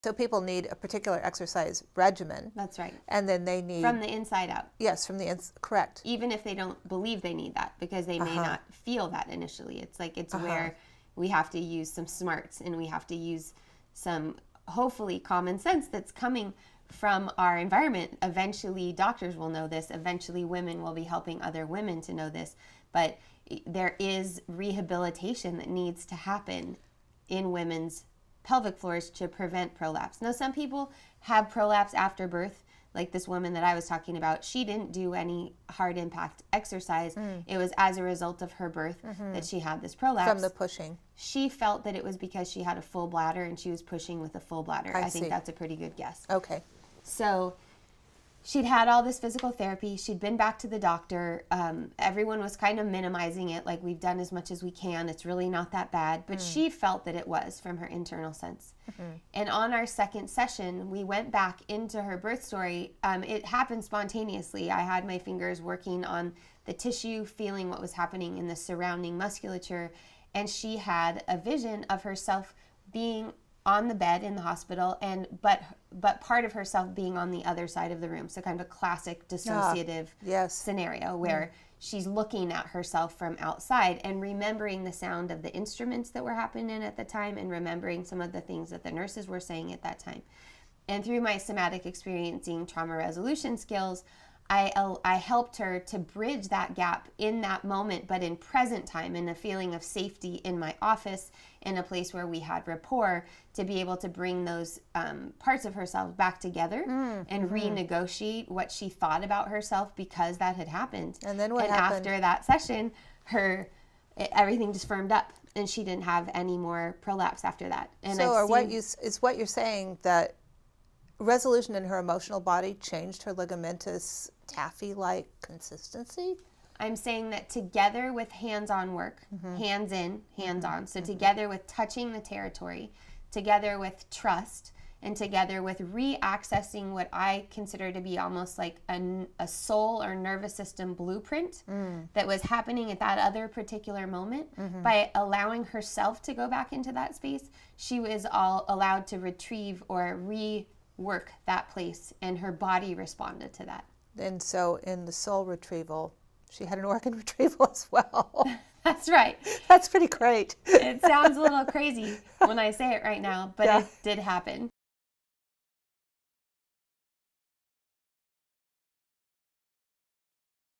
So people need a particular exercise regimen. That's right. And then they need... From the inside out. Yes, correct. Even if they don't believe they need that, because they may not feel that initially. It's like it's where we have to use some smarts, and we have to use some, hopefully, common sense that's coming from our environment. Eventually, doctors will know this. Eventually, women will be helping other women to know this. But there is rehabilitation that needs to happen in women's pelvic floors to prevent prolapse. Now, some people have prolapse after birth, like this woman that I was talking about. She didn't do any hard impact exercise. It was as a result of her birth that she had this prolapse. From the pushing. She felt that it was because she had a full bladder and she was pushing with a full bladder. I think that's a pretty good guess. Okay. So she'd had all this physical therapy. She'd been back to the doctor. Everyone was kind of minimizing it, like, we've done as much as we can. It's really not that bad. But she felt that it was, from her internal sense. And on our second session, we went back into her birth story. It happened spontaneously. I had my fingers working on the tissue, feeling what was happening in the surrounding musculature. And she had a vision of herself being on the bed in the hospital, but part of herself being on the other side of the room. So kind of a classic dissociative scenario where she's looking at herself from outside and remembering the sound of the instruments that were happening at the time, and remembering some of the things that the nurses were saying at that time. And through my somatic experiencing trauma resolution skills, I helped her to bridge that gap in that moment, but in present time, in a feeling of safety in my office, in a place where we had rapport, to be able to bring those parts of herself back together and renegotiate what she thought about herself, because that had happened. And then what happened? After that session, everything just firmed up, and she didn't have any more prolapse after that. And so what you're saying that resolution in her emotional body changed her ligamentous taffy-like consistency? I'm saying that together with hands-on work, hands in, hands-on, so together with touching the territory, together with trust, and together with re-accessing what I consider to be almost like a soul or nervous system blueprint that was happening at that other particular moment, by allowing herself to go back into that space, she was all allowed to retrieve or rework that place, and her body responded to that. And so in the Soul Retrieval, she had an organ retrieval as well. That's right. That's pretty great. It sounds a little crazy when I say it right now, but it did happen.